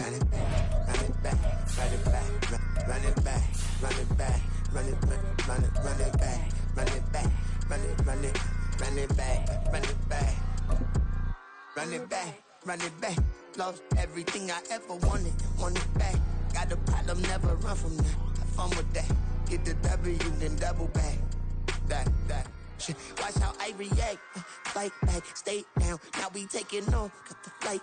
run it back, run it back, run it back, run it back, run it back, run it back, run it back, run it back, run it back, run it back, run it back, run it back. Lost everything I ever wanted it back. Got a problem, never run from that. Have fun with that. Get the W, then double back. That. Watch how I react. Fight back, stay down. Now we taking off. Got the flight.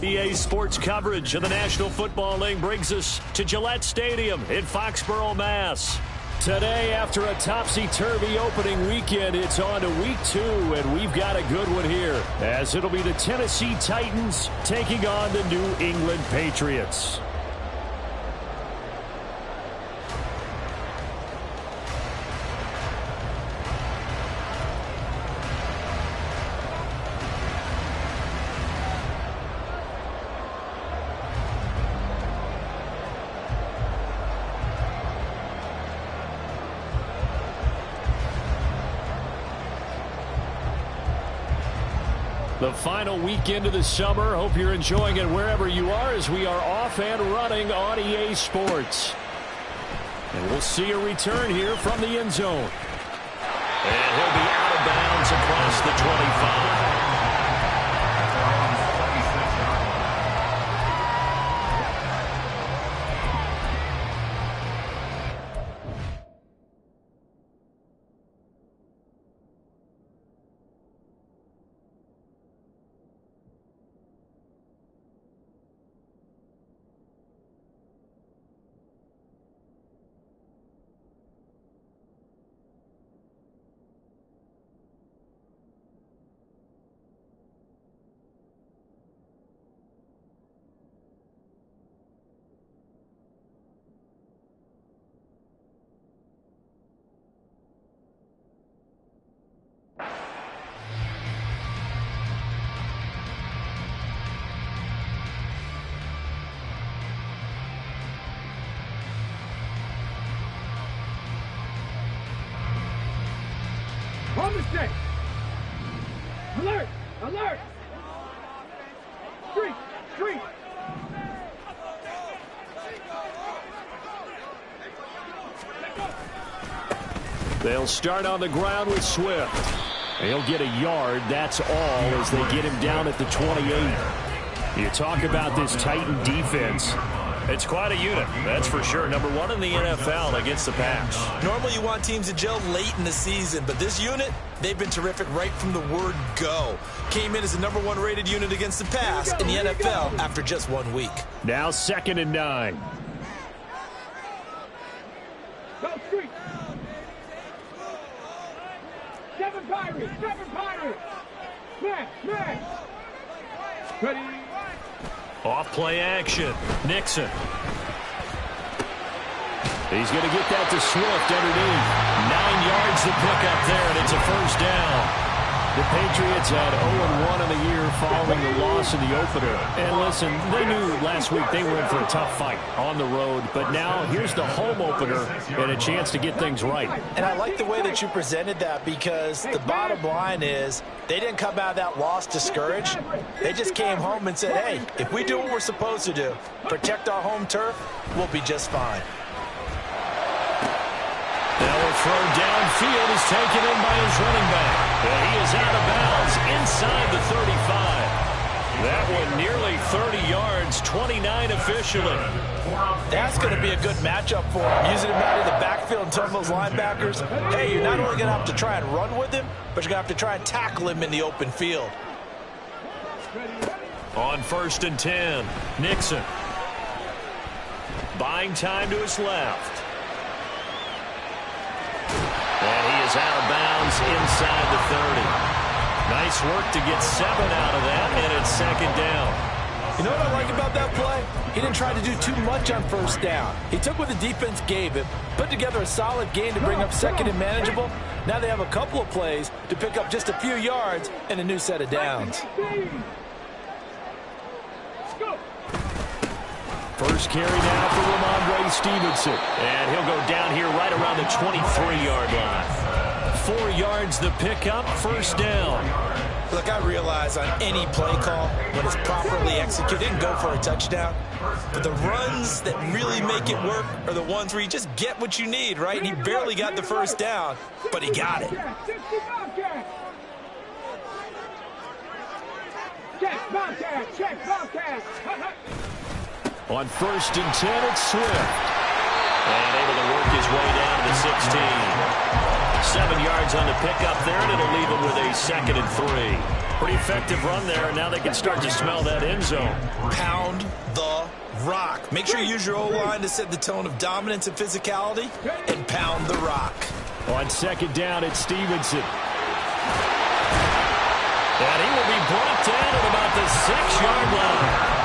EA Sports coverage of the National Football League brings us to Gillette Stadium in Foxborough, Mass. Today, after a topsy-turvy opening weekend, it's on to week 2, and we've got a good one here, as it'll be the Tennessee Titans taking on the New England Patriots. The final weekend of the summer. Hope you're enjoying it wherever you are as we are off and running on EA Sports. And we'll see a return here from the end zone. And he'll be out of bounds across the 25. Home mistake. Alert! Alert! Street! They'll start on the ground with Swift. He'll get a yard, that's all, as they get him down at the 28. You talk about this Titan defense. It's quite a unit, that's for sure. Number 1 in the NFL against the pass. Normally you want teams to gel late in the season, but this unit, they've been terrific right from the word go. Came in as the number 1 rated unit against the pass in the NFL after just 1 week. Now 2nd and 9. Go street! Seven Pirates! Man! Ready? Off play action. Nixon. He's going to get that to Swift underneath. 9 yards to pick up there, and it's a first down. The Patriots had 0-1 in the year following the loss in the opener. And listen, they knew last week they were in for a tough fight on the road. But now here's the home opener and a chance to get things right. And I like the way that you presented that, because the bottom line is they didn't come out of that loss discouraged. They just came home and said, hey, if we do what we're supposed to do, protect our home turf, we'll be just fine. Now a throw downfield is taken in by his running back. And he is out of bounds inside the 35. That one nearly 30 yards, 29 officially. That's going to be a good matchup for him. Using him out of the backfield and telling those linebackers, hey, you're not only going to have to try and run with him, but you're going to have to try and tackle him in the open field. On 1st and 10, Nixon. Buying time to his left. And he is out of bounds inside the 30. Nice work to get 7 out of that, and it's 2nd down. You know what I like about that play? He didn't try to do too much on 1st down. He took what the defense gave him, put together a solid game to bring up 2nd and manageable. Now they have a couple of plays to pick up just a few yards and a new set of downs. First carry now for Ramondre Stevenson. And he'll go down here right around the 23-yard line. 4 yards the pickup, 1st down. Look, I realize on any play call, when it's properly executed, didn't go for a touchdown. But the runs that really make it work are the ones where you just get what you need, right? And he barely got the first down, but he got it. On 1st and 10, it's Swift. And able to work his way down to the 16. 7 yards on the pickup there, and it'll leave him with a 2nd and 3. Pretty effective run there, and now they can start to smell that end zone. Pound the rock. Make sure you use your O-line to set the tone of dominance and physicality, and pound the rock. On 2nd down, it's Stevenson. And he will be brought down at about the 6-yard line.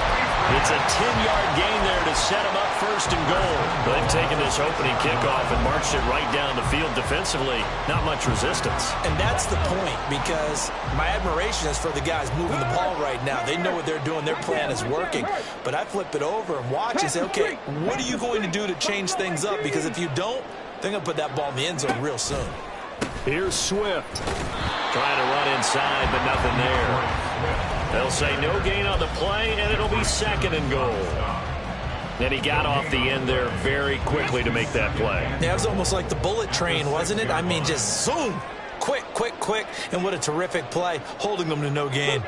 It's a 10-yard gain there to set him up 1st and goal. They've taken this opening kickoff and marched it right down the field defensively. Not much resistance. And that's the point, because my admiration is for the guys moving the ball right now. They know what they're doing. Their plan is working. But I flip it over and watch and say, okay, what are you going to do to change things up? Because if you don't, they're going to put that ball in the end zone real soon. Here's Swift. Trying to run inside, but nothing there. They'll say no gain on the play, and it'll be 2nd and goal. And he got off the end there very quickly to make that play. Yeah, it was almost like the bullet train, wasn't it? I mean, just zoom. Quick, quick, quick. And what a terrific play, holding them to no gain.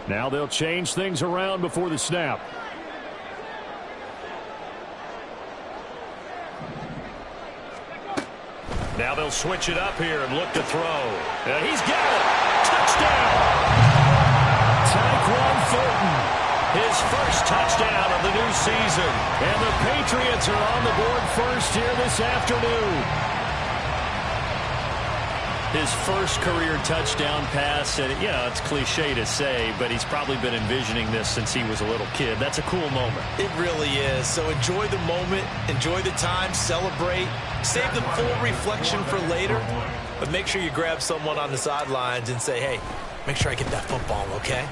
Now they'll change things around before the snap. Now they'll switch it up here and look to throw. And he's got it. Touchdown. Tyquan Thornton, his first touchdown of the new season. And the Patriots are on the board first here this afternoon. His first career touchdown pass, and it's cliche to say, but he's probably been envisioning this since he was a little kid. That's a cool moment. It really is. So enjoy the moment, enjoy the time, celebrate, save the full reflection for later, but make sure you grab someone on the sidelines and say, hey, make sure I get that football, okay?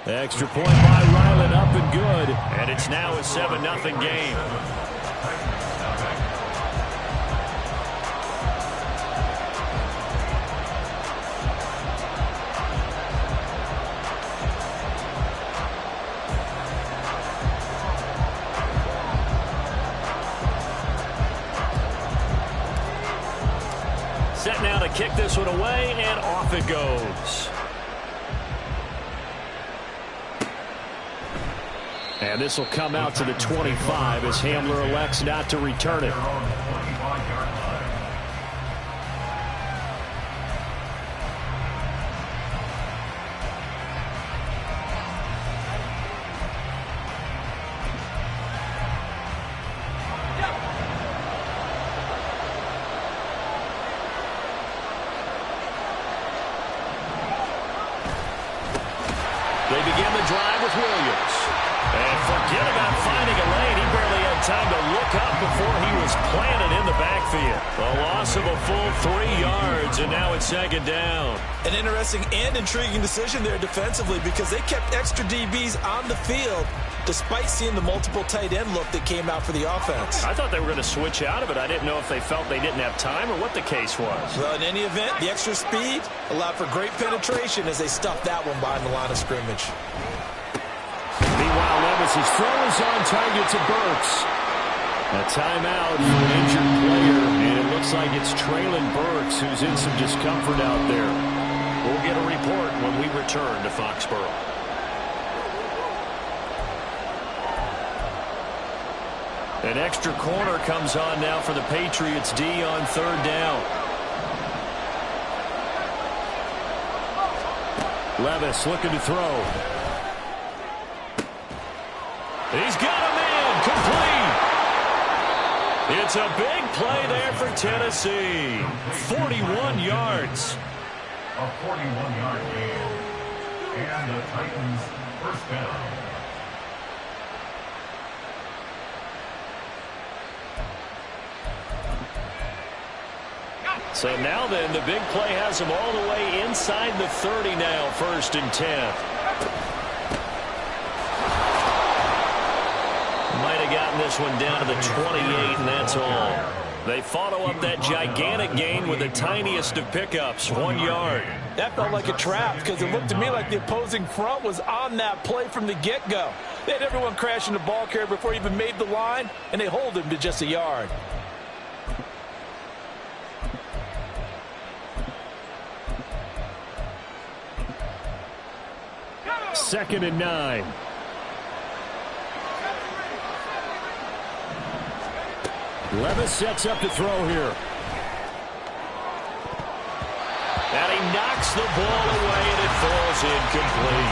Extra point by Ryland, up and good. And it's now a 7-0 game. Set now to kick this one away, and off it goes. And this will come out to the 25 as Hamler elects not to return it. They begin the drive with Williams. And forget about finding a lane. He barely had time to look up before he was planted in the backfield. A loss of a full 3 yards, and now it's 2nd down. An interesting and intriguing decision there defensively, because they kept extra DBs on the field despite seeing the multiple tight end look that came out for the offense. I thought they were going to switch out of it. I didn't know if they felt they didn't have time or what the case was. Well, in any event, the extra speed allowed for great penetration as they stuffed that one behind the line of scrimmage. Meanwhile, Levis' throw is on target to Burks. A timeout for an injured player, and it looks like it's Treylon Burks who's in some discomfort out there. We'll get a report when we return to Foxborough. An extra corner comes on now for the Patriots D on 3rd down. Levis looking to throw. He's got a man, complete. It's a big play there for Tennessee. 41 yards. A 41-yard gain. And the Titans first down. So now then, the big play has them all the way inside the 30 now, 1st and 10. Might have gotten this one down to the 28, and that's all. They follow up that gigantic gain with the tiniest of pickups, 1 yard. That felt like a trap because it looked to me like the opposing front was on that play from the get-go. They had everyone crashing the ball carrier before he even made the line, and they hold him to just a yard. Second and 9. Levis sets up to throw here. And he knocks the ball away, and it falls incomplete.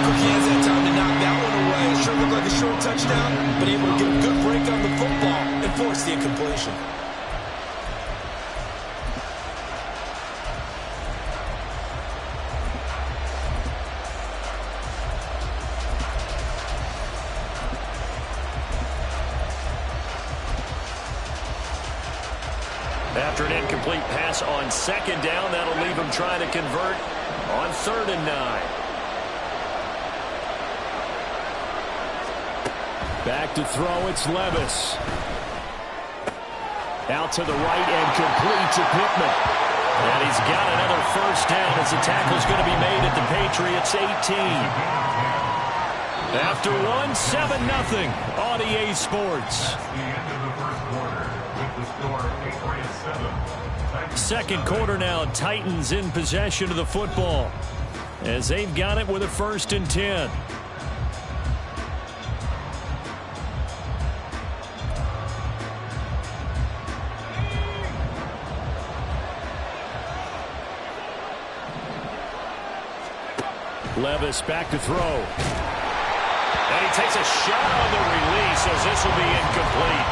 Cookie has that time to knock that one away. It sure looked like a short touchdown, but able to get a good break on the football and force the incompletion. After an incomplete pass on second down, that'll leave him trying to convert on 3rd and 9. Back to throw, it's Levis. Out to the right and complete to Pittman. And he's got another first down as the tackle's going to be made at the Patriots 18. After one, 7-0 on EA Sports. Second quarter now, Titans in possession of the football as they've got it with a 1st and 10. Levis back to throw. And he takes a shot on the release as this will be incomplete.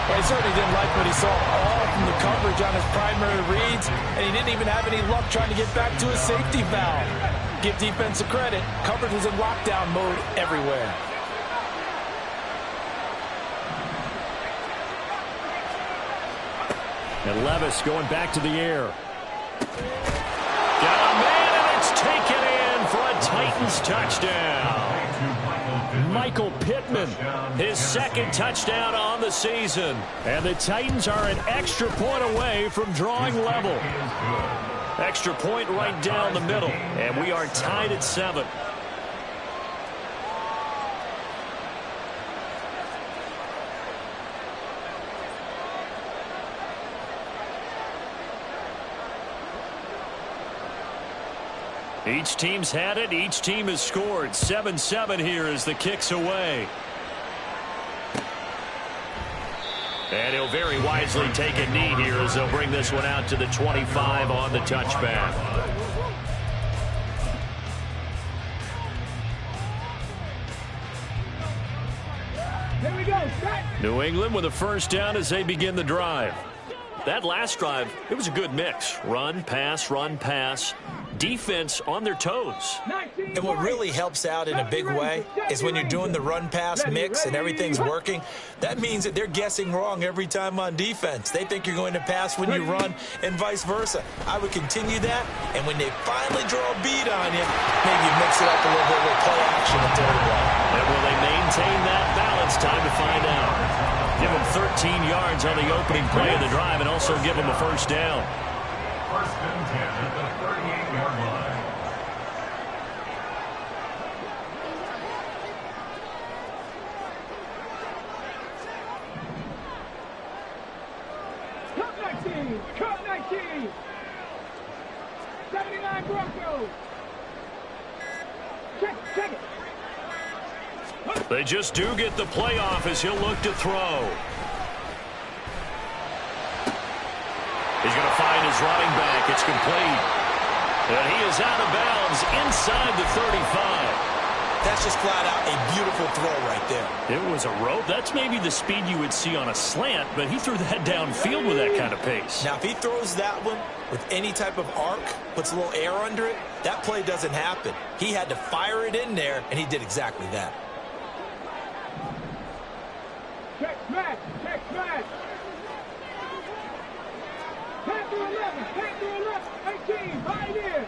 Well, he certainly didn't like what he saw all from the coverage on his primary reads, and he didn't even have any luck trying to get back to his safety valve. Give defensive credit. Coverage was in lockdown mode everywhere. And Levis going back to the air. Got a man, and it's taken in for a Titans touchdown. Michael Pittman, his 2nd touchdown on the season. And the Titans are an extra point away from drawing level. Extra point right down the middle. And we are tied at 7. Each team's had it. Each team has scored. 7-7 here as the kick's away. And he'll very wisely take a knee here as they'll bring this one out to the 25 on the touchback. Here we go. Set. New England with a first down as they begin the drive. That last drive, it was a good mix. Run, pass, defense on their toes. And what really helps out in a big way is when you're doing the run-pass mix and everything's working, that means that they're guessing wrong every time on defense. They think you're going to pass when you run and vice versa. I would continue that, and when they finally draw a beat on you, maybe you mix it up a little bit with play action and throw the ball. And will they maintain that balance? Time to find out. Give them 13 yards on the opening play of the drive and also give them a first down. 1st and 10 at the 38-yard line. Cut 19. 79 Broncos. Check it. They just do get the playoff as he'll look to throw. He's going to find his running back. It's complete. And he is out of bounds inside the 35. That's just flat out a beautiful throw right there. It was a rope. That's maybe the speed you would see on a slant, but he threw that downfield with that kind of pace. Now, if he throws that one with any type of arc, puts a little air under it, that play doesn't happen. He had to fire it in there, and he did exactly that. Check smash. 10 through 11, 18, right in.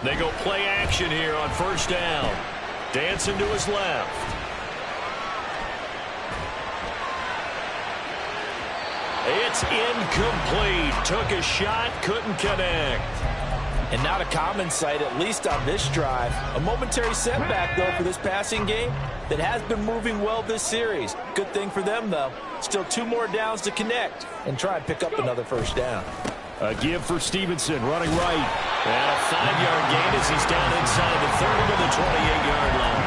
They go play action here on first down. Dancing to his left. It's incomplete. Took a shot, couldn't connect. And not a common sight, at least on this drive. A momentary setback, though, for this passing game that has been moving well this series. Good thing for them, though. Still 2 more downs to connect and try and pick up another first down. A give for Stevenson, running right. And a 5-yard gain as he's down inside the 30 to the 28-yard line.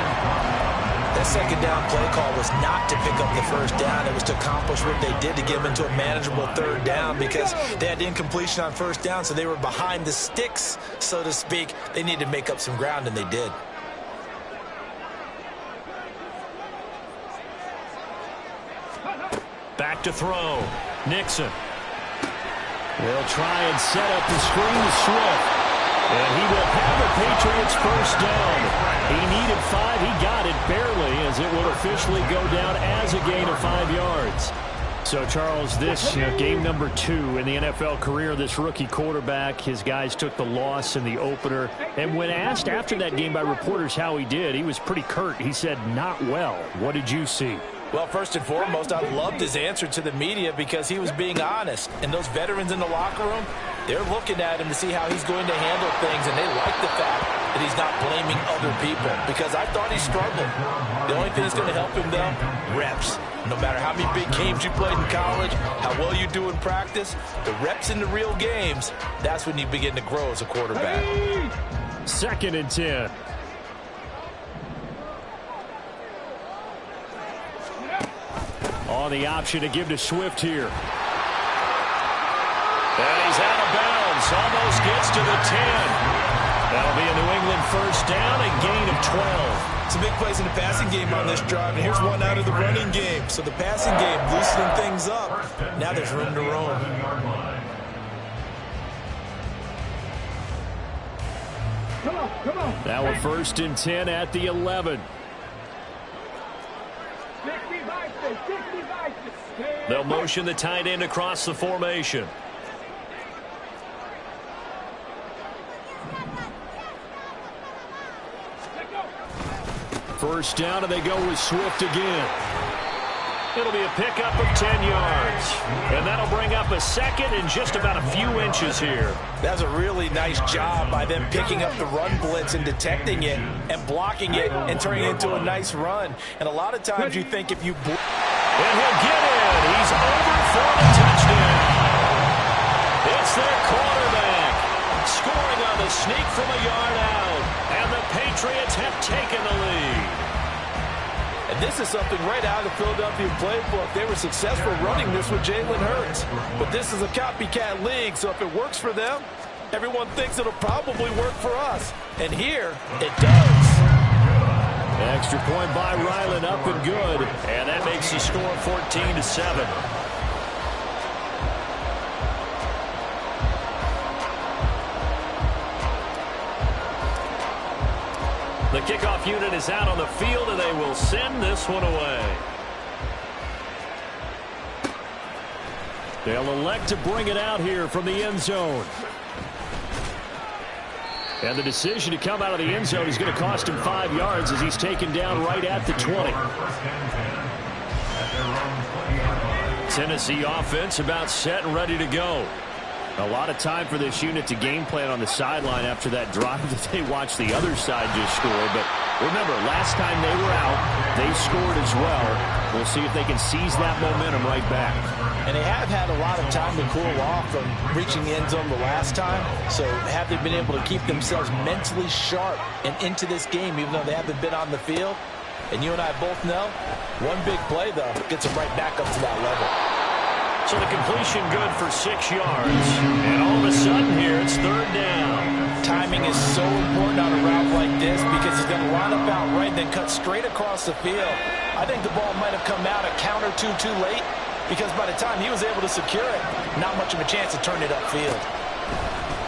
That second down play call was not to pick up the first down. It was to accomplish what they did to get them into a manageable third down because they had incompletion on first down, so they were behind the sticks, so to speak. They needed to make up some ground, and they did. Back to throw. Nixon. They'll try and set up the screen to Swift. And he will have the Patriots first down. He needed 5. He got it barely as it will officially go down as a gain of 5 yards. So, Charles, this game number 2 in the NFL career, this rookie quarterback, his guys took the loss in the opener. And when asked after that game by reporters how he did, he was pretty curt. He said, not well. What did you see? Well, first and foremost, I loved his answer to the media because he was being honest. And those veterans in the locker room, they're looking at him to see how he's going to handle things, and they like the fact that he's not blaming other people because I thought he struggled. The only thing that's going to help him, though, reps. No matter how many big games you played in college, how well you do in practice, the reps in the real games, that's when you begin to grow as a quarterback. 2nd and 10. On the option to give to Swift here. And he's out of bounds. Almost gets to the 10. That'll be a New England first down, a gain of 12. Some big plays in the passing game on this drive, and here's one out of the running game. So the passing game loosening things up. Now there's room to roam. Come on. Now we're 1st and 10 at the 11. 60. They'll motion the tight end across the formation. First down, and they go with Swift again. It'll be a pickup of 10 yards. And that'll bring up a 2nd and just about a few inches here. That's a really nice job by them picking up the run blitz and detecting it and blocking it and turning it into a nice run. And a lot of times you think if you... And he'll get in. He's over for the touchdown. It's their quarterback scoring on the sneak from a yard out. And the Patriots have taken the lead. And this is something right out of the Philadelphia playbook. They were successful running this with Jalen Hurts. But this is a copycat league, so if it works for them, everyone thinks it'll probably work for us. And here, it does. Extra point by Ryland, up and good. And that makes the score 14-7. The kickoff unit is out on the field, and they will send this one away. They'll elect to bring it out here from the end zone. And the decision to come out of the end zone is going to cost him 5 yards as he's taken down right at the 20. Tennessee offense about set and ready to go. A lot of time for this unit to game plan on the sideline after that drive that they watched the other side just score. But remember, last time they were out, they scored as well. We'll see if they can seize that momentum right back. And they have had a lot of time to cool off from reaching the end zone the last time. So have they been able to keep themselves mentally sharp and into this game, even though they haven't been on the field? And you and I both know, one big play, though, gets them right back up to that level. So the completion good for 6 yards. And all of a sudden here, it's 3rd down. Timing is so important on a route like this because he's going to line up out right, then cut straight across the field. I think the ball might have come out a count or two too late because by the time he was able to secure it, not much of a chance to turn it upfield.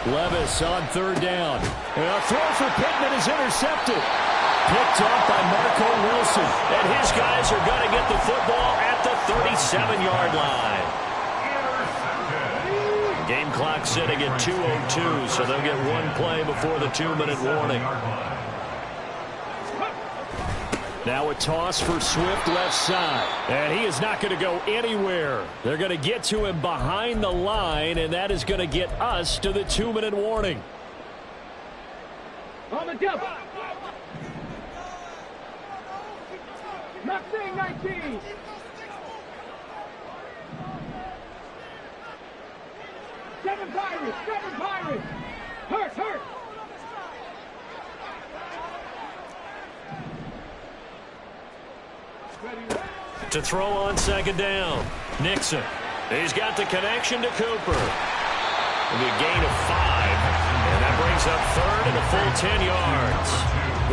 Levis on 3rd down. And a throw for Pittman is intercepted. Picked up by Marco Wilson. And his guys are going to get the football at the 37-yard line. Game clock sitting at 2:02, so they'll get one play before the 2-minute warning. Now a toss for Swift left side. And he is not going to go anywhere. They're going to get to him behind the line, and that is going to get us to the 2-minute warning. On the double. Not saying 19. Seven Pirates. Hurt. To throw on second down. Nixon. He's got the connection to Cooper. It'll be a gain of 5. And that brings up third and a full 10 yards.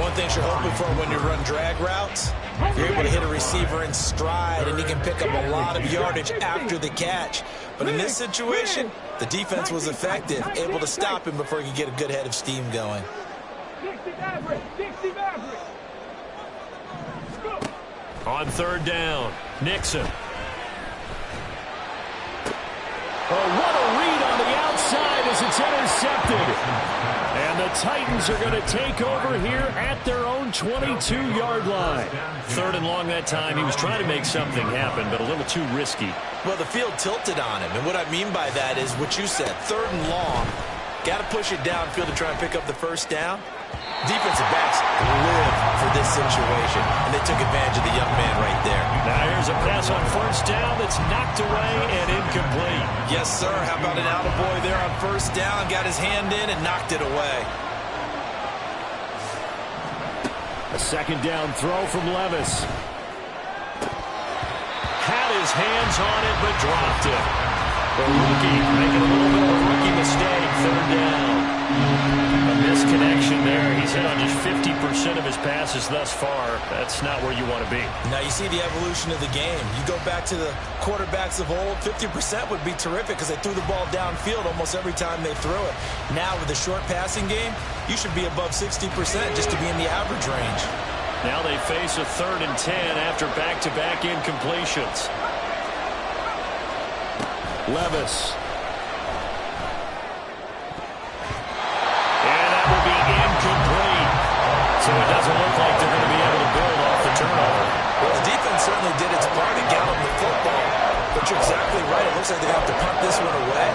One thing you're hoping for when you run drag routes, you're able to hit a receiver in stride, and he can pick up a lot of yardage after the catch. But in this situation, the defense was effective, able to stop him before he could get a good head of steam going. Dixie Maverick. On third down, Nixon. Oh, what a read on the outside as it's intercepted. And the Titans are going to take over here at their own 22-yard line. Third and long that time. He was trying to make something happen, but a little too risky. Well, the field tilted on him, and what I mean by that is what you said, third and long. Got to push it downfield to try and pick up the first down. Defensive backs live for this situation, and they took advantage of the young man right there. Now here's a pass on first down that's knocked away and incomplete. Yes, sir. How about an attaboy there on first down? Got his hand in and knocked it away. A second down throw from Levis. Had his hands on it, but dropped it. The rookie making a little bit of a rookie mistake. Third down. A misconnection there. He's hit on just 50% of his passes thus far. That's not where you want to be. Now you see the evolution of the game. You go back to the quarterbacks of old, 50% would be terrific because they threw the ball downfield almost every time they threw it. Now with the short passing game, you should be above 60% just to be in the average range. Now they face a 3rd and 10 after back-to-back incompletions. Levis. And that will be incomplete. So it doesn't look like they're going to be able to build off the turnover. Well, the defense certainly did its part to get them the football. But you're exactly right. It looks like they have to punt this one away.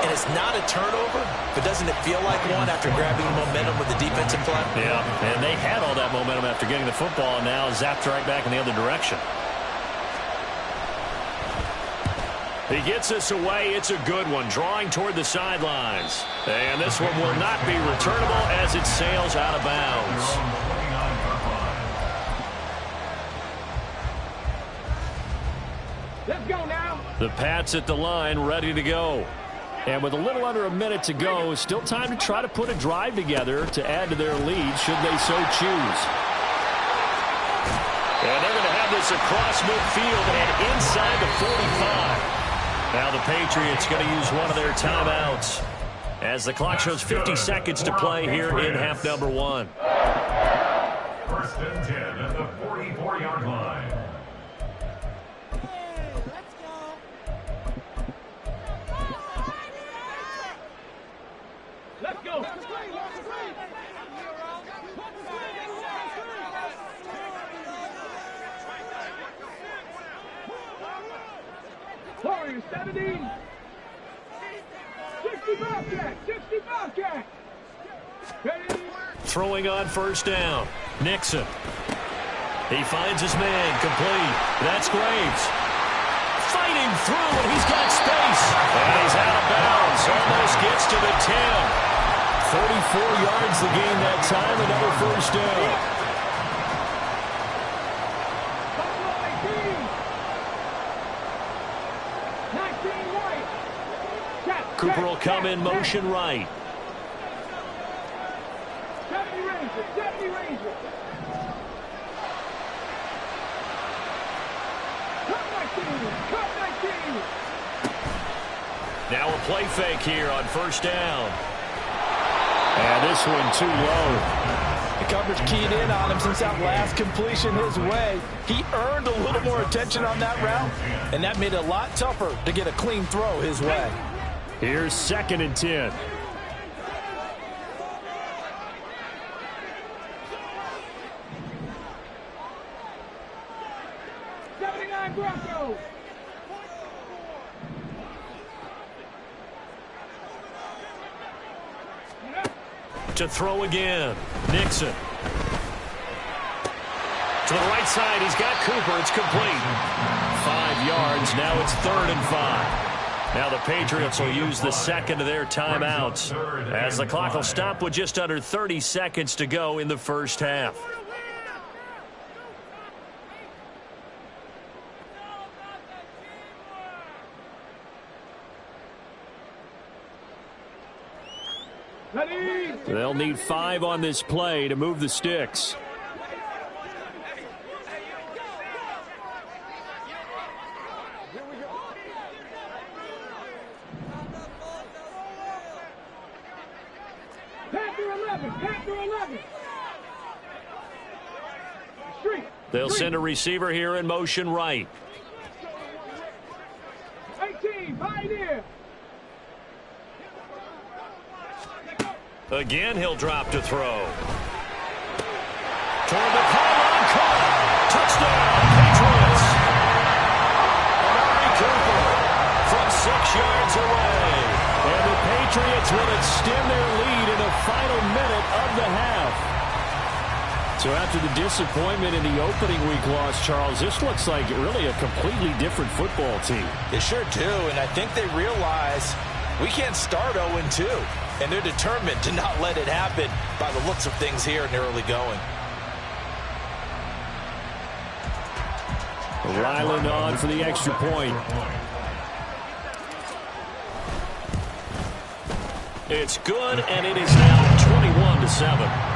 And it's not a turnover, but doesn't it feel like one after grabbing momentum with the defensive play? Yeah, and they had all that momentum after getting the football, and now zapped right back in the other direction. He gets us away. It's a good one, drawing toward the sidelines. And this one will not be returnable as it sails out of bounds. Let's go now. The Pats at the line, ready to go. And with a little under a minute to go, still time to try to put a drive together to add to their lead should they so choose. And they're going to have this across midfield and inside the 45. Now the Patriots going to use one of their timeouts as the clock shows 50 seconds to play here in half number 1. 1st and 10 at the 44-yard line. Let's go. Warriors 70. 60 Bobcat. Ready. Throwing on first down. Nixon. He finds his man complete. That's Graves. Fighting through, and he's got space. And he's out of bounds. Almost gets to the 10. 34 yards the game that time. Another first down. Cooper will come in motion right. 70 Rangers. Cut 19. Now a play fake here on first down. And this one too low. The coverage keyed in on him since that last completion his way. He earned a little more attention on that route, and that made it a lot tougher to get a clean throw his way. Here's 2nd and 10. To throw again. Nixon. To the right side, he's got Cooper. It's complete. 5 yards. Now it's 3rd and 5. Now the Patriots will use the second of their timeouts as the clock will stop with just under 30 seconds to go in the first half. They'll need 5 on this play to move the sticks. They'll send a receiver here in motion right. 18, Pioneer. Again, he'll drop to throw. Toward the pylon, caught. Touchdown, Patriots. Amari Cooper from 6 yards away. And the Patriots will extend their lead in the final minute of the half. So after the disappointment in the opening week loss, Charles, this looks like really a completely different football team. They sure do, and I think they realize we can't start 0-2. And they're determined to not let it happen by the looks of things here in the early going. Ryland on for the extra point. It's good, and it is now 21-7.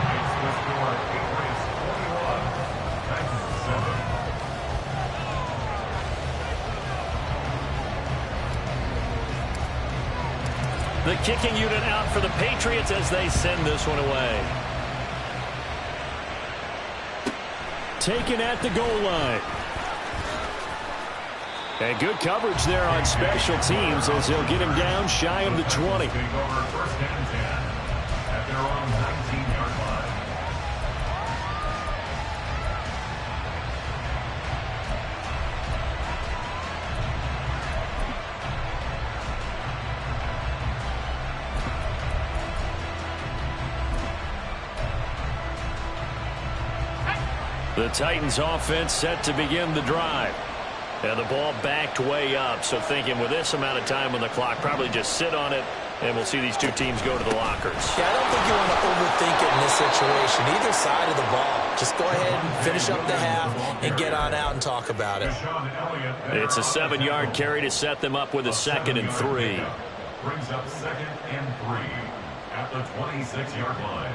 The kicking unit out for the Patriots as they send this one away. Taken at the goal line. And good coverage there on special teams as they'll get him down shy of the 20. Take over 1st and 10 at their own 19-yard line. The Titans offense set to begin the drive. And the ball backed way up. So thinking with this amount of time on the clock, probably just sit on it, and we'll see these two teams go to the lockers. Yeah, I don't think you want to overthink it in this situation. Either side of the ball. Just go ahead and finish up the half and get on out and talk about it. It's a 7-yard carry to set them up with a 2nd and 3. Brings up 2nd and 3 at the 26-yard line.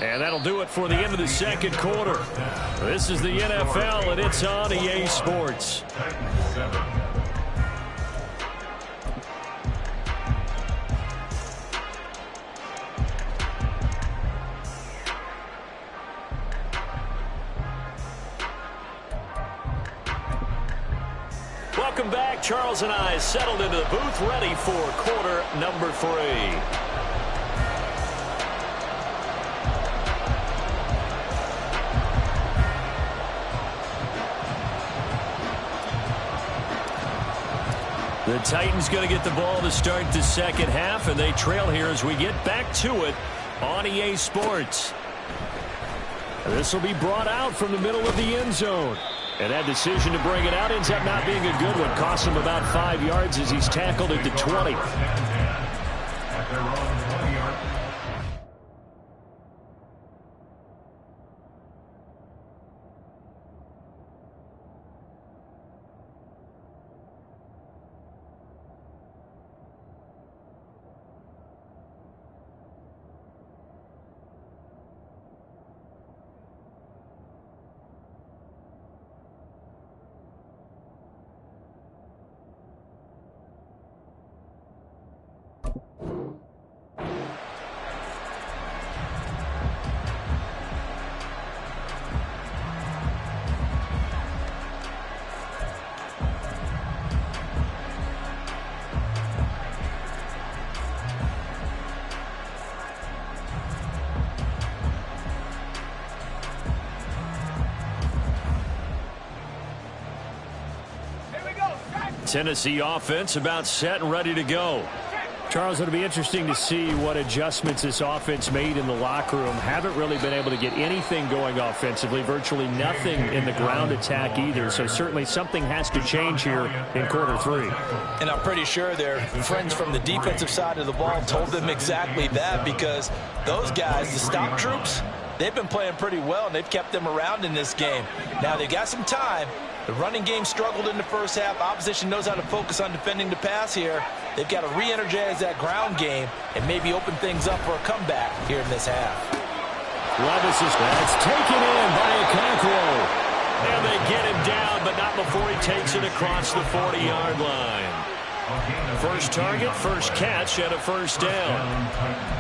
And that'll do it for the end of the second quarter. This is the NFL, and it's on EA Sports. Welcome back. Charles and I settled into the booth, ready for quarter number 3. The Titans going to get the ball to start the second half, and they trail here as we get back to it on EA Sports. This will be brought out from the middle of the end zone. And that decision to bring it out ends up not being a good one. Costs him about 5 yards as he's tackled at the 20. At their own 20-yard line. Tennessee offense about set and ready to go. Charles, it'll be interesting to see what adjustments this offense made in the locker room. Haven't really been able to get anything going offensively, virtually nothing in the ground attack either. So certainly something has to change here in quarter 3. And I'm pretty sure their friends from the defensive side of the ball told them exactly that, because those guys, the stop troops, they've been playing pretty well, and they've kept them around in this game. Now they've got some time. The running game struggled in the first half. Opposition knows how to focus on defending the pass here. They've got to re-energize that ground game and maybe open things up for a comeback here in this half. Levis is taken in by Okonkwo. And they get him down, but not before he takes it across the 40-yard line. First target, first catch, and a first down.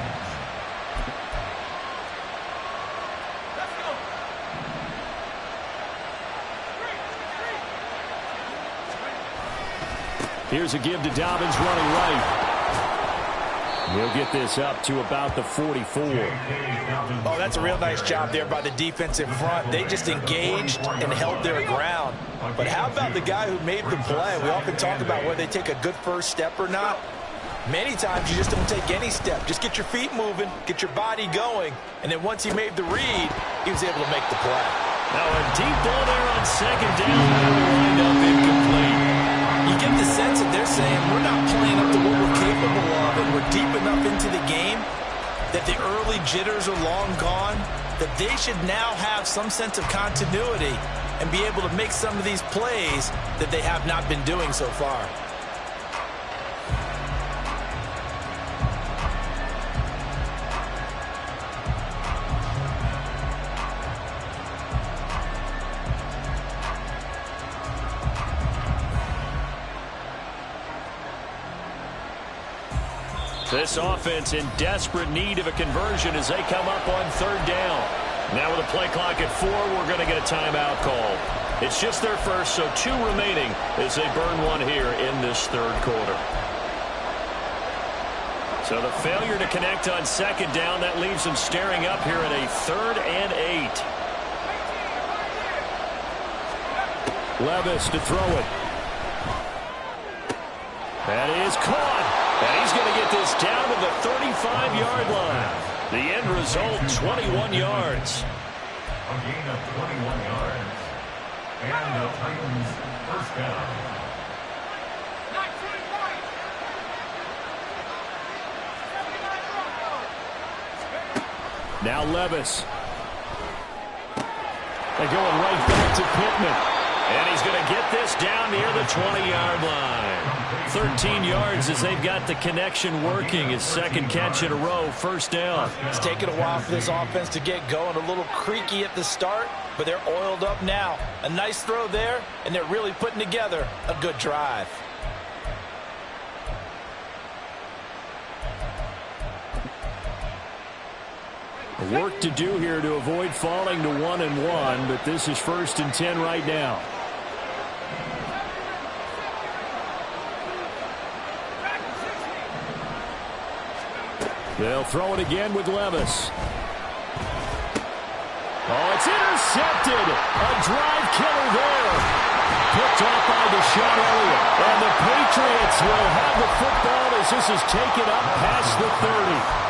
Here's a give to Dobbins running right. He'll get this up to about the 44. Oh, that's a real nice job there by the defensive front. They just engaged and held their ground. But how about the guy who made the play? We often talk about whether they take a good first step or not. Many times you just don't take any step. Just get your feet moving, get your body going, and then once he made the read, he was able to make the play. Now a deep ball there on second down. That'll wind up incomplete. You get the sense that they're saying we're not playing up to what we're capable of, and we're deep enough into the game that the early jitters are long gone, that they should now have some sense of continuity and be able to make some of these plays that they have not been doing so far. This offense in desperate need of a conversion as they come up on third down. Now with a play clock at 4, we're going to get a timeout call. It's just their first, so 2 remaining as they burn one here in this third quarter. So the failure to connect on second down, that leaves them staring up here at a 3rd and 8. Levis to throw it. That is caught. And he's going to get this down to the 35-yard line. The end result, 21 yards. A gain of 21 yards. And the Titans first down. Now Levis. They're going right back to Pittman. And he's going to get this down near the 20-yard line. 13 yards as they've got the connection working. His second catch in a row, first down. It's taken a while for this offense to get going. A little creaky at the start, but they're oiled up now. A nice throw there, and they're really putting together a good drive. Work to do here to avoid falling to 1-1, but this is 1st and 10 right now. They'll throw it again with Levis. Oh, it's intercepted. A drive killer there. Picked off by Deshaun Elliott. And the Patriots will have the football as this is taken up past the 30.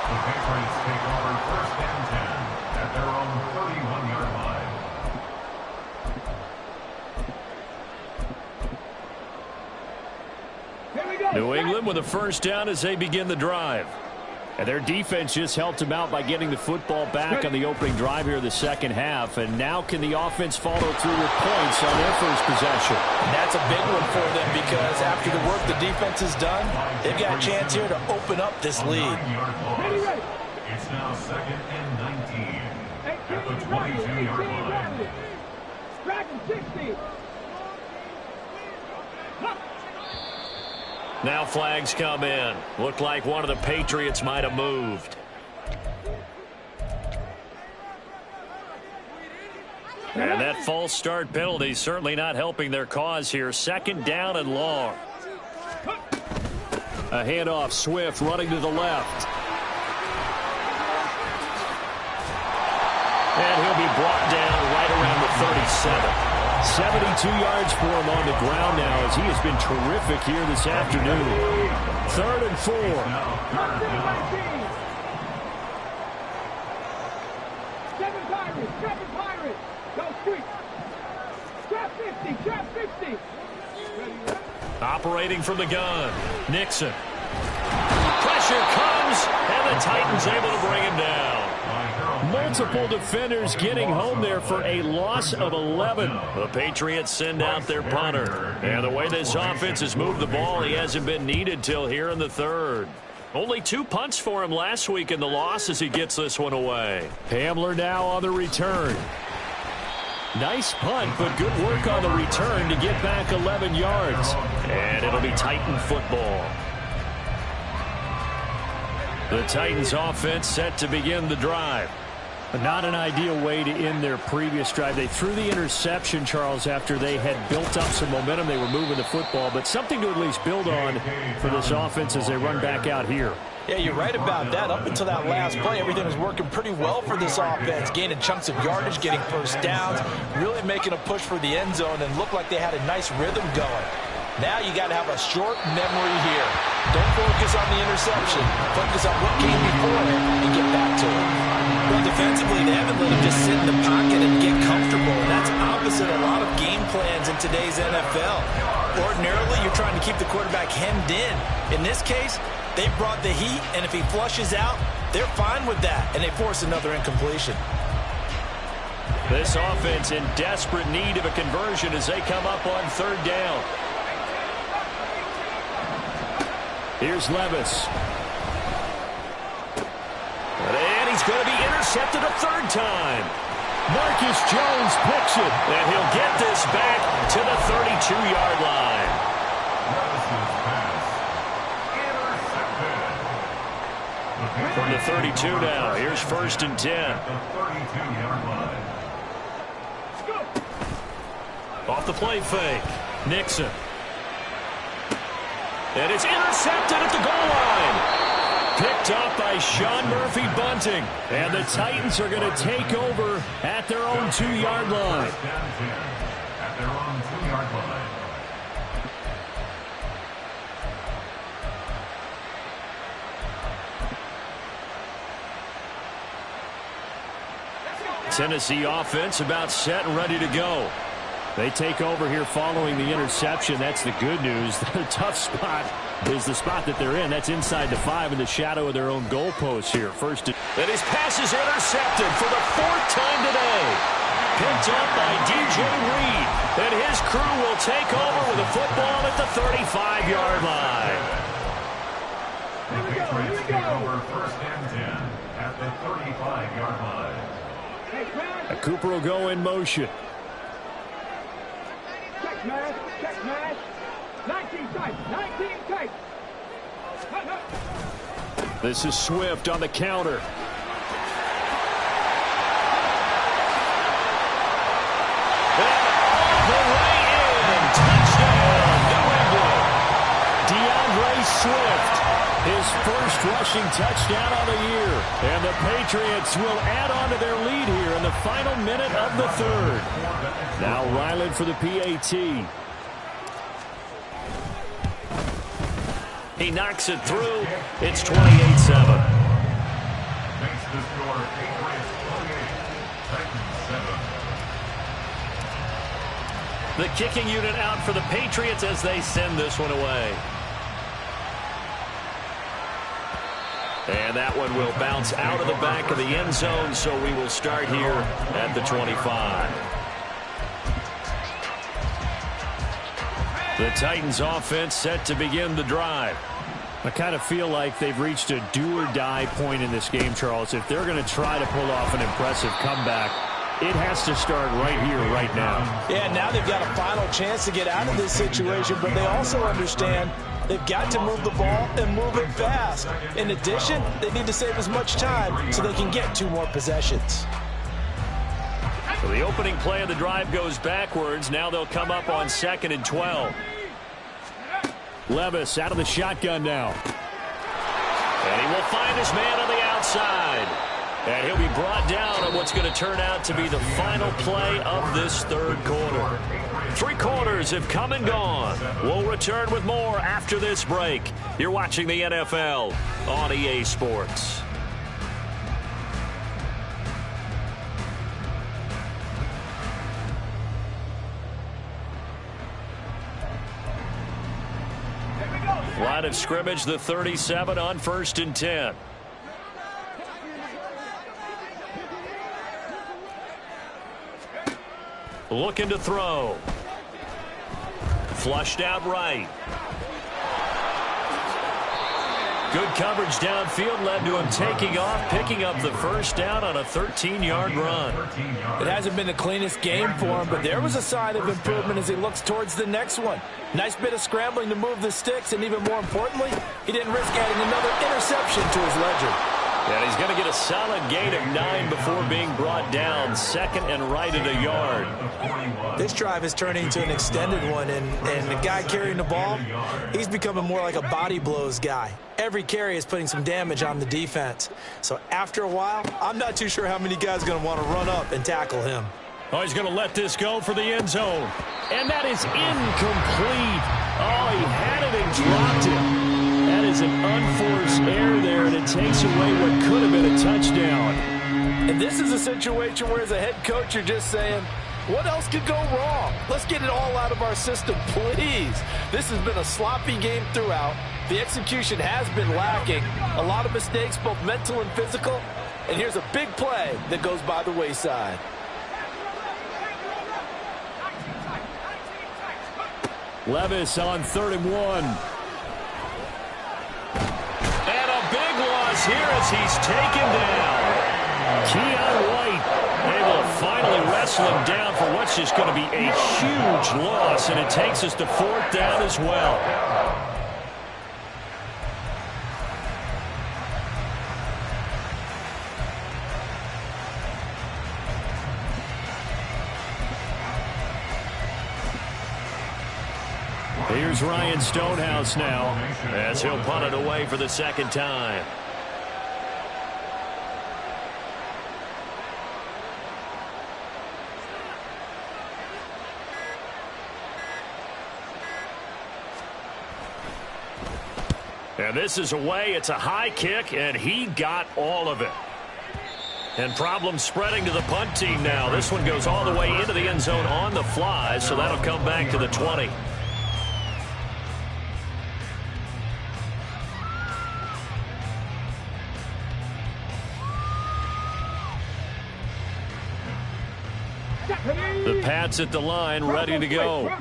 The Patriots take over 1st and 10 at their own 31-yard line. New England with a first down as they begin the drive. And their defense just helped them out by getting the football back on the opening drive here in the second half. And now can the offense follow through with points on their first possession? And that's a big one for them because after the work the defense has done, they've got a chance here to open up this lead. It's now 2nd and 19 at the 22-yard line. Dragon 60. Now flags come in. Looked like one of the Patriots might have moved. And that false start penalty certainly not helping their cause here. 2nd down and long. A handoff, Swift running to the left. And he'll be brought down right around the 37. 72 yards for him on the ground now as he has been terrific here this afternoon. 3rd and 4. Seven Pirates. Go street. Trap 50. Trap 50. Operating from the gun. Nixon. Pressure comes, and the Titans able to bring him down. Multiple defenders getting home there for a loss of 11. The Patriots send out their punter. And the way this offense has moved the ball, he hasn't been needed till here in the 3rd. Only 2 punts for him last week in the loss as he gets this one away. Hamler now on the return. Nice punt, but good work on the return to get back 11 yards. And it'll be Titan football. The Titans offense set to begin the drive. Not an ideal way to end their previous drive. They threw the interception, Charles, after they had built up some momentum. They were moving the football, but something to at least build on for this offense as they run back out here. Yeah, you're right about that. Up until that last play, everything was working pretty well for this offense, gaining chunks of yardage, getting first downs, really making a push for the end zone, and looked like they had a nice rhythm going. Now you got to have a short memory here. Don't focus on the interception. Focus on what came before it and get back to it. Well, defensively, they haven't let him just sit in the pocket and get comfortable, and that's opposite a lot of game plans in today's NFL. Ordinarily, you're trying to keep the quarterback hemmed in. In this case, they brought the heat, and if he flushes out, they're fine with that, and they force another incompletion. This offense in desperate need of a conversion as they come up on 3rd down. Here's Levis. And he's going to be intercepted a 3rd time. Marcus Jones picks it, and he'll get this back to the 32-yard line. From the 32 now, here's 1st and 10. Off the play fake. Nixon. And it's intercepted at the goal line. Picked up by Sean Murphy-Bunting. And the Titans are going to take over at their own 2-yard line. At their own 2-yard line. Tennessee offense about set and ready to go. They take over here following the interception. That's the good news. The tough spot is the spot that they're in. That's inside the 5 in the shadow of their own goalpost here. And his pass is intercepted for the 4th time today. Picked up by DJ Reed. And his crew will take over with the football at the 35-yard line. The Patriots take over 1st and 10 at the 35-yard line. Cooper will go in motion. Check mash. 19 tight. This is Swift on the counter. The way in. Touchdown, New England. DeAndre Swift, his first rushing touchdown of the year. And the Patriots will add on to their lead here in the final minute of the 3rd. Now Ryland for the PAT. He knocks it through. It's 28-7. Makes the score Patriots 28, Titans 7. The kicking unit out for the Patriots as they send this one away. And that one will bounce out of the back of the end zone, so we will start here at the 25. The Titans offense set to begin the drive. I kind of feel like they've reached a do-or-die point in this game, Charles. If they're going to try to pull off an impressive comeback, it has to start right here, right now. Yeah, now they've got a final chance to get out of this situation, but they also understand they've got to move the ball and move it fast. In addition, they need to save as much time so they can get 2 more possessions. So the opening play of the drive goes backwards. Now they'll come up on 2nd and 12. Levis out of the shotgun now. And he will find his man on the outside. And he'll be brought down on what's going to turn out to be the final play of this third quarter. 3 quarters have come and gone. We'll return with more after this break. You're watching the NFL on EA Sports. Line of scrimmage, the 37 on 1st and 10. Looking to throw. Flushed out right. Good coverage downfield led to him taking off, picking up the first down on a 13-yard run. It hasn't been the cleanest game for him, but there was a sign of improvement as he looks towards the next one. Nice bit of scrambling to move the sticks, and even more importantly, he didn't risk adding another interception to his ledger. And he's going to get a solid gain of 9 before being brought down, second and right at a yard. This drive is turning into an extended one, and the guy carrying the ball, he's becoming more like a body blows guy. Every carry is putting some damage on the defense. So after a while, I'm not too sure how many guys are going to want to run up and tackle him. Oh, he's going to let this go for the end zone. And that is incomplete. Oh, he had it and dropped it. That is an unforced error there, and it takes away what could have been a touchdown. And this is a situation where, as a head coach, you're just saying, what else could go wrong? Let's get it all out of our system, please. This has been a sloppy game throughout. The execution has been lacking. A lot of mistakes, both mental and physical. And here's a big play that goes by the wayside. Levis on 3rd and 1. And a big loss here as he's taken down. Keion White able to finally wrestle him down for what's just going to be a huge loss, and it takes us to 4th down as well. Here's Ryan Stonehouse now as he'll punt it away for the second time. And this is away. It's a high kick, and he got all of it. And problems spreading to the punt team now. This one goes all the way into the end zone on the fly, so that'll come back to the 20. The Pats at the line, ready to go.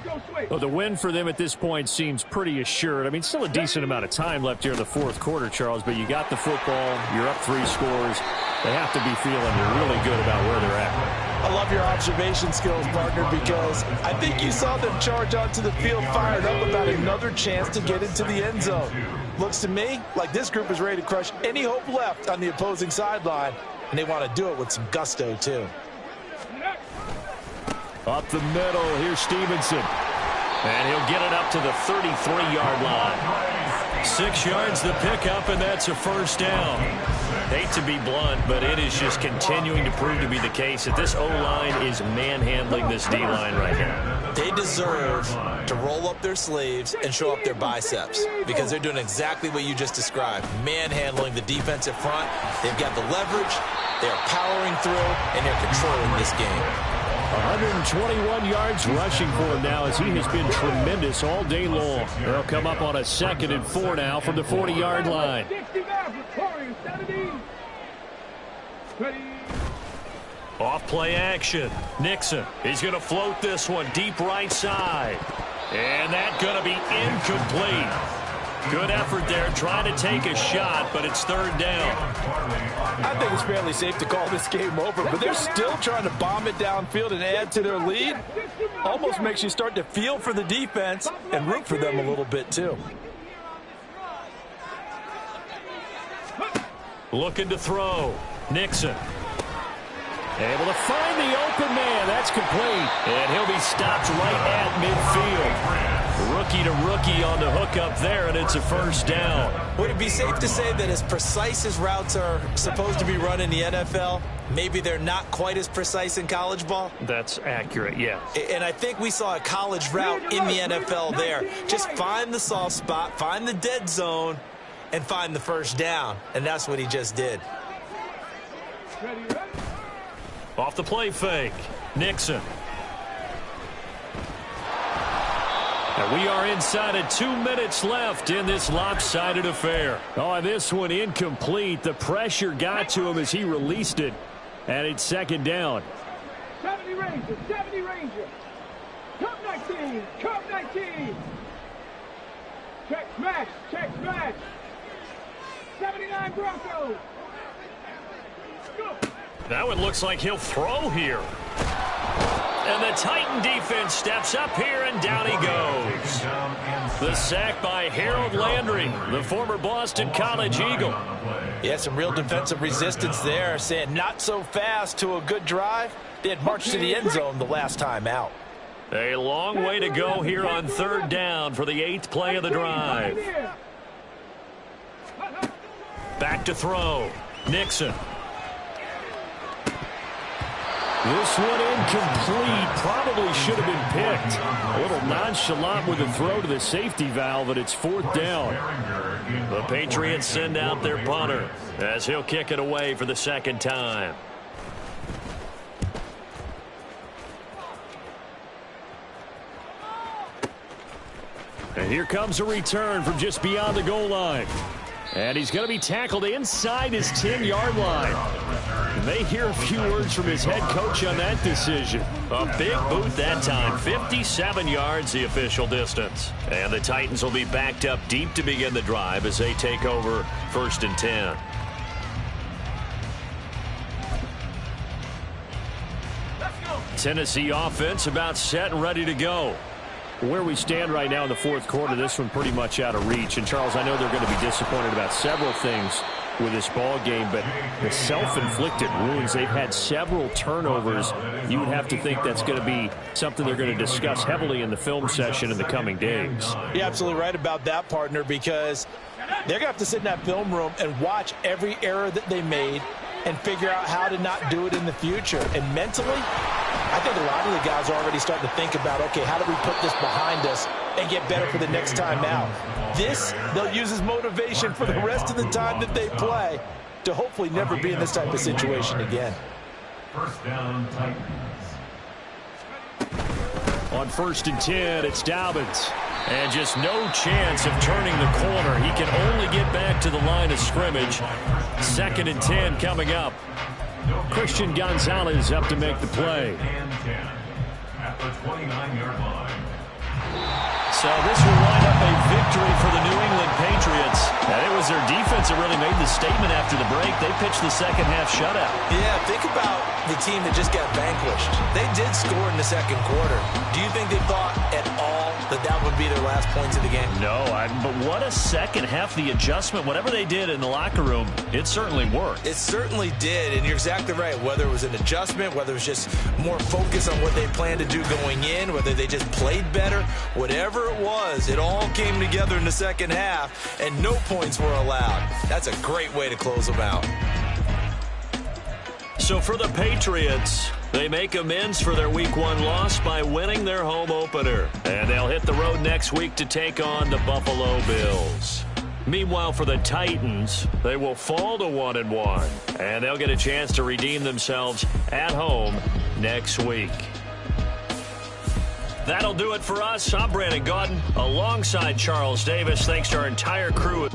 Well, the win for them at this point seems pretty assured. I mean, still a decent amount of time left here in the 4th quarter, Charles, but you got the football, you're up 3 scores. They have to be feeling really good about where they're at. I love your observation skills, partner, because I think you saw them charge onto the field fired up about another chance to get into the end zone. Looks to me like this group is ready to crush any hope left on the opposing sideline, and they want to do it with some gusto, too. Up the middle, here's Stevenson. And he'll get it up to the 33-yard line. 6 yards the pickup, and that's a first down. Hate to be blunt, but it is just continuing to prove to be the case that this O-line is manhandling this D-line right now. They deserve to roll up their sleeves and show up their biceps because they're doing exactly what you just described, manhandling the defensive front. They've got the leverage, they're powering through, and they're controlling this game. 121 yards rushing for him now as he has been tremendous all day long. They'll come up on a 2nd and 4 now from the 40-yard line. Off play action. Nixon. He's going to float this one deep right side. And that's going to be incomplete. Good effort there, trying to take a shot, but it's 3rd down. I think it's fairly safe to call this game over, but they're still trying to bomb it downfield and add to their lead. Almost makes you start to feel for the defense and root for them a little bit, too. Looking to throw. Nixon. Able to find the open man. That's complete. And he'll be stopped right at midfield. Rookie to rookie on the hook up there, and it's a first down. Would it be safe to say that as precise as routes are supposed to be run in the NFL, maybe they're not quite as precise in college ball? That's accurate, yes. And I think we saw a college route in the NFL there. Just find the soft spot, find the dead zone, and find the first down. And that's what he just did. Off the play fake, Nixon. And we are inside of 2 minutes left in this lopsided affair. Oh, this one incomplete. The pressure got to him as he released it. And it's second down. 70 Ranger, 70 Ranger. Cup 19, Cup 19. Check smash, check smash. 79 Broncos. Go. That one looks like he'll throw here. And the Titan defense steps up here, and down he goes. The sack by Harold Landry, the former Boston College Eagle. Yeah, some real defensive resistance there, saying not so fast to a good drive. They had marched to the end zone the last time out. A long way to go here on third down for the 8th play of the drive. Back to throw. Nixon. This one incomplete. Probably should have been picked. A little nonchalant with the throw to the safety valve, and it's fourth down. The Patriots send out their punter as he'll kick it away for the second time. And here comes a return from just beyond the goal line. And he's going to be tackled inside his 10-yard line. And they hear a few words from his head coach on that decision. A big boot that time. 57 yards, the official distance. And the Titans will be backed up deep to begin the drive as they take over 1st and 10. Tennessee offense about set and ready to go. Where we stand right now in the fourth quarter, this one pretty much out of reach. And, Charles, I know they're going to be disappointed about several things with this ball game, but the self-inflicted wounds, they've had several turnovers. You would have to think that's going to be something they're going to discuss heavily in the film session in the coming days. You're absolutely right about that, partner, because they're going to have to sit in that film room and watch every error that they made and figure out how to not do it in the future. And mentally, I think a lot of the guys are already starting to think about, okay, how do we put this behind us and get better for the next time out? This, they'll use as motivation for the rest of the time that they play to hopefully never be in this type of situation again. First down, Titans. On 1st and 10, it's Dobbins. And just no chance of turning the corner. He can only get back to the line of scrimmage. 2nd and 10 coming up. Christian Gonzalez up to make the play. At the 29-yard line. So this will line up a victory for the New England Patriots. And it was their defense that really made the statement after the break. They pitched the second half shutout. Yeah, think about the team that just got vanquished. They did score in the second quarter. Do you think they thought at all that that would be their last points of the game? No, but what a second half. The adjustment, whatever they did in the locker room, it certainly worked. It certainly did, and you're exactly right. Whether it was an adjustment, whether it was just more focus on what they planned to do going in, whether they just played better, whatever it was, it all came together in the second half, and no points were allowed. That's a great way to close them out. So for the Patriots, they make amends for their Week 1 loss by winning their home opener. And they'll hit the road next week to take on the Buffalo Bills. Meanwhile, for the Titans, they will fall to 1-1. And they'll get a chance to redeem themselves at home next week. That'll do it for us. I'm Brandon Gaudin alongside Charles Davis. Thanks to our entire crew.